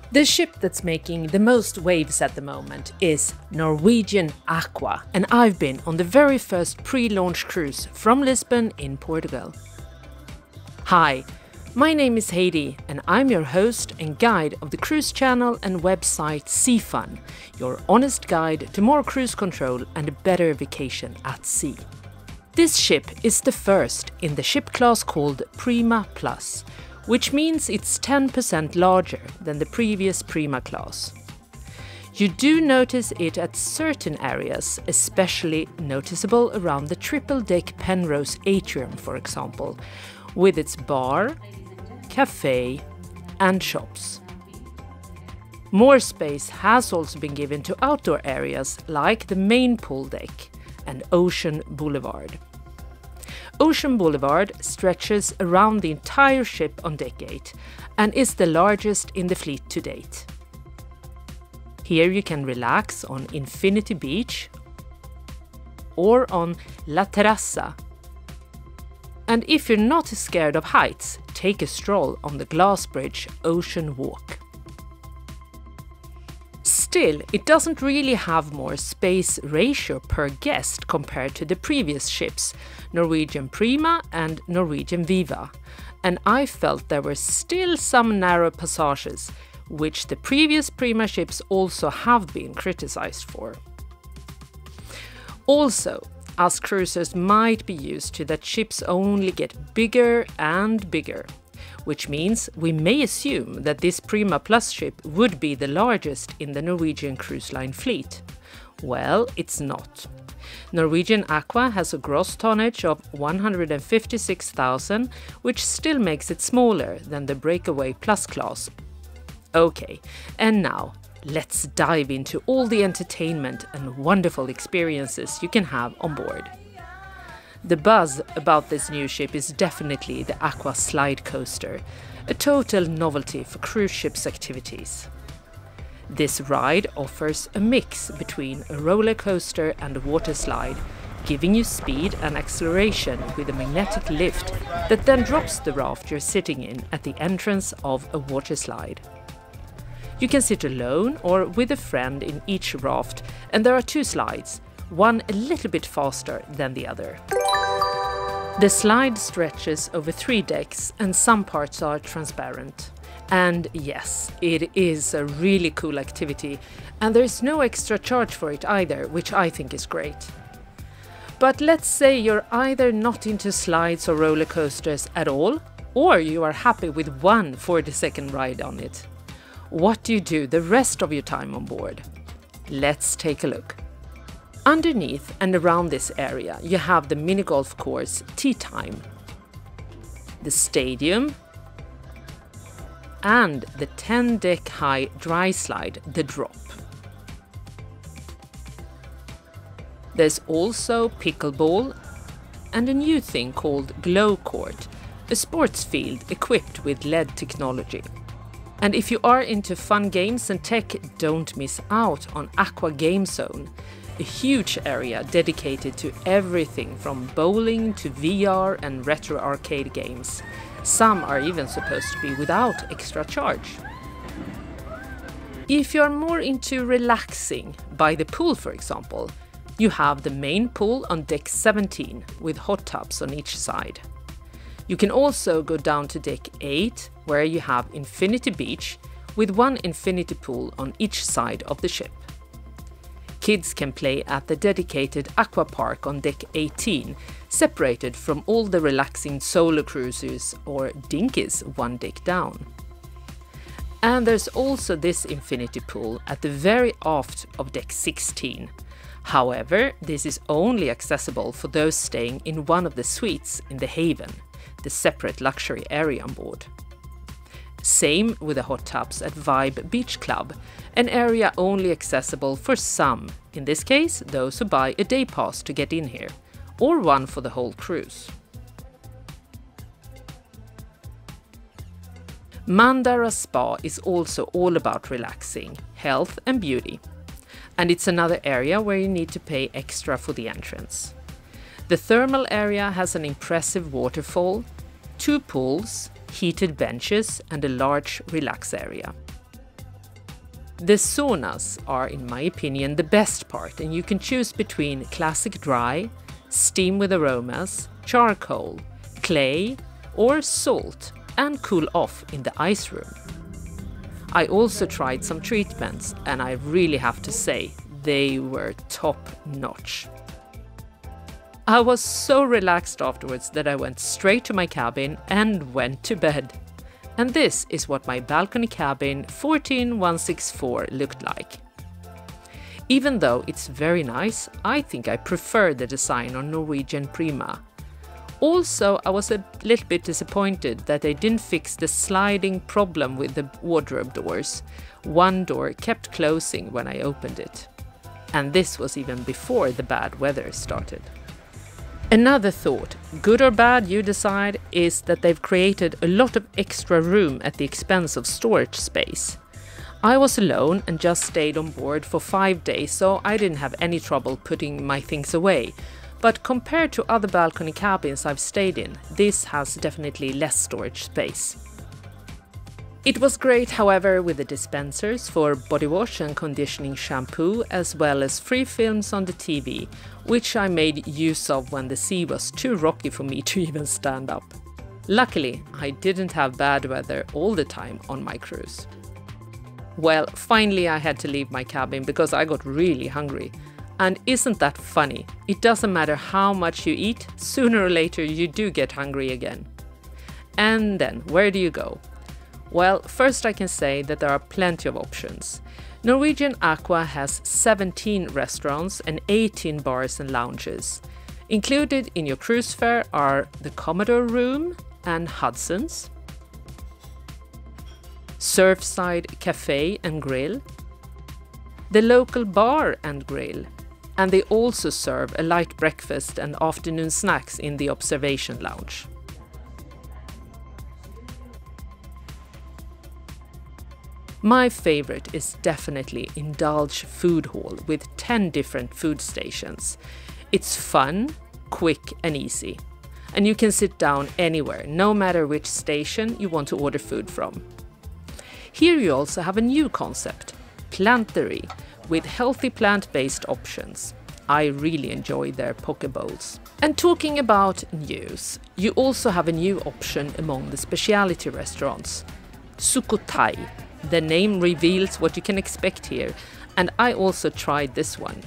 The ship that's making the most waves at the moment is Norwegian Aqua, and I've been on the very first pre-launch cruise from Lisbon in Portugal. Hi, my name is Heidi and I'm your host and guide of the cruise channel and website SeaFun, your honest guide to more cruise control and a better vacation at sea. This ship is the first in the ship class called Prima Plus, which means it's 10% larger than the previous Prima class. You do notice it at certain areas, especially noticeable around the triple-deck Penrose atrium, for example, with its bar, cafe and shops. More space has also been given to outdoor areas like the main pool deck and Ocean Boulevard. Ocean Boulevard stretches around the entire ship on deck 8 and is the largest in the fleet to date. Here you can relax on Infinity Beach or on La Terrazza. And if you're not scared of heights, take a stroll on the glass bridge Ocean Walk. Still, it doesn't really have more space ratio per guest compared to the previous ships, Norwegian Prima and Norwegian Viva, and I felt there were still some narrow passages, which the previous Prima ships also have been criticized for. Also, us cruisers might be used to that ships only get bigger and bigger, which means we may assume that this Prima Plus ship would be the largest in the Norwegian Cruise Line fleet. Well, it's not. Norwegian Aqua has a gross tonnage of 156,000, which still makes it smaller than the Breakaway Plus class. Okay, and now let's dive into all the entertainment and wonderful experiences you can have on board. The buzz about this new ship is definitely the Aqua Slidecoaster, a total novelty for cruise ships activities. This ride offers a mix between a roller coaster and a water slide, giving you speed and acceleration with a magnetic lift that then drops the raft you're sitting in at the entrance of a water slide. You can sit alone or with a friend in each raft, and there are 2 slides, one a little bit faster than the other. The slide stretches over 3 decks and some parts are transparent. And yes, it is a really cool activity, and there is no extra charge for it either, which I think is great. But let's say you're either not into slides or roller coasters at all, or you are happy with one 40-second ride on it. What do you do the rest of your time on board? Let's take a look. Underneath and around this area you have the mini golf course Tea Time, the stadium, and the 10-deck high dry slide, the Drop. There's also pickleball and a new thing called Glow Court, a sports field equipped with LED technology. And if you are into fun games and tech, don't miss out on Aqua Game Zone, a huge area dedicated to everything from bowling to VR and retro arcade games. Some are even supposed to be without extra charge. If you are more into relaxing, by the pool for example, you have the main pool on deck 17 with hot tubs on each side. You can also go down to deck 8 where you have Infinity Beach with one infinity pool on each side of the ship. Kids can play at the dedicated aqua park on deck 18, separated from all the relaxing solo cruises or dinkies 1 deck down. And there's also this infinity pool at the very aft of deck 16. However, this is only accessible for those staying in one of the suites in the Haven, the separate luxury area on board. Same with the hot tubs at Vibe Beach Club, an area only accessible for some, in this case those who buy a day pass to get in here, or one for the whole cruise. Mandara Spa is also all about relaxing, health and beauty. And it's another area where you need to pay extra for the entrance. The thermal area has an impressive waterfall, 2 pools, heated benches and a large relax area. The saunas are, in my opinion, the best part, and you can choose between classic dry, steam with aromas, charcoal, clay, or salt, and cool off in the ice room. I also tried some treatments, and I really have to say, they were top-notch. I was so relaxed afterwards that I went straight to my cabin and went to bed. And this is what my balcony cabin 14164 looked like. Even though it's very nice, I think I prefer the design on Norwegian Prima. Also, I was a little bit disappointed that they didn't fix the sliding problem with the wardrobe doors. One door kept closing when I opened it. And this was even before the bad weather started. Another thought, good or bad you decide, is that they've created a lot of extra room at the expense of storage space. I was alone and just stayed on board for 5 days, so I didn't have any trouble putting my things away. But compared to other balcony cabins I've stayed in, this has definitely less storage space. It was great, however, with the dispensers for body wash and conditioning shampoo, as well as free films on the TV, which I made use of when the sea was too rocky for me to even stand up. Luckily, I didn't have bad weather all the time on my cruise. Well, finally I had to leave my cabin because I got really hungry. And isn't that funny? It doesn't matter how much you eat, sooner or later you do get hungry again. And then, where do you go? Well, first I can say that there are plenty of options. Norwegian Aqua has 17 restaurants and 18 bars and lounges. Included in your cruise fare are the Commodore Room and Hudson's, Surfside Cafe and Grill, the local bar and grill, and they also serve a light breakfast and afternoon snacks in the observation lounge. My favorite is definitely Indulge Food Hall with 10 different food stations. It's fun, quick and easy. And you can sit down anywhere, no matter which station you want to order food from. Here you also have a new concept, Plantery, with healthy plant-based options. I really enjoy their poke bowls. And talking about news, you also have a new option among the specialty restaurants, Sukhothai. The name reveals what you can expect here, and I also tried this one.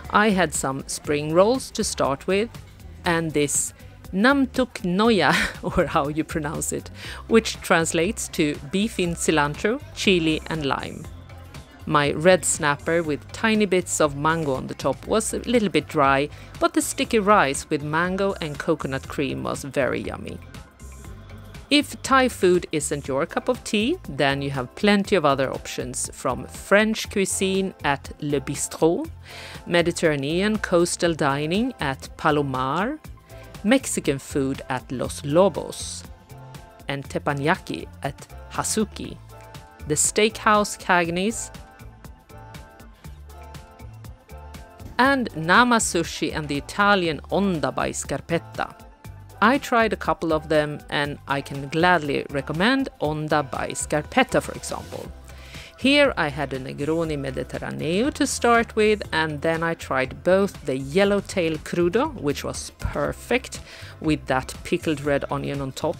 I had some spring rolls to start with, and this namtuk noya, or how you pronounce it, which translates to beef in cilantro, chili and lime. My red snapper with tiny bits of mango on the top was a little bit dry, but the sticky rice with mango and coconut cream was very yummy. If Thai food isn't your cup of tea, then you have plenty of other options, from French cuisine at Le Bistrot, Mediterranean coastal dining at Palomar, Mexican food at Los Lobos, and teppanyaki at Hasuki, the steakhouse Cagney's, and Nama Sushi and the Italian Onda by Scarpetta. I tried a couple of them and I can gladly recommend Onda by Scarpetta, for example. Here I had a Negroni Mediterraneo to start with, and then I tried both the yellowtail crudo, which was perfect with that pickled red onion on top,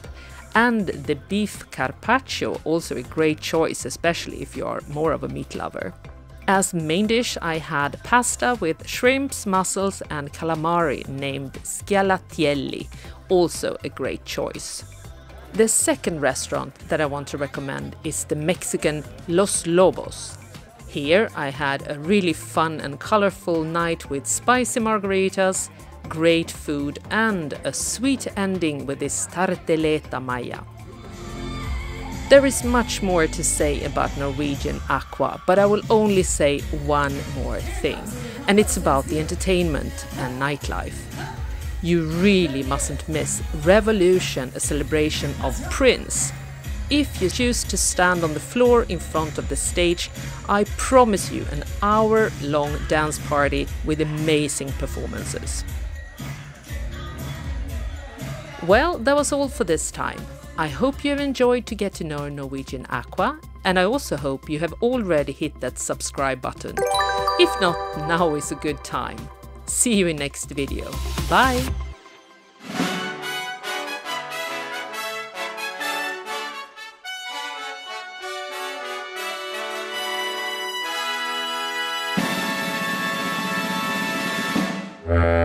and the beef carpaccio, also a great choice, especially if you are more of a meat lover. As main dish I had pasta with shrimps, mussels and calamari named Schialatielli, also a great choice. The second restaurant that I want to recommend is the Mexican Los Lobos. Here I had a really fun and colorful night with spicy margaritas, great food and a sweet ending with this tarteleta maya. There is much more to say about Norwegian Aqua, but I will only say one more thing, and it's about the entertainment and nightlife. You really mustn't miss Revolution, a celebration of Prince. If you choose to stand on the floor in front of the stage, I promise you an hour-long dance party with amazing performances. Well, that was all for this time. I hope you have enjoyed to get to know Norwegian Aqua, And I also hope you have already hit that subscribe button. If not, now is a good time. See you in next video. Bye! Yeah.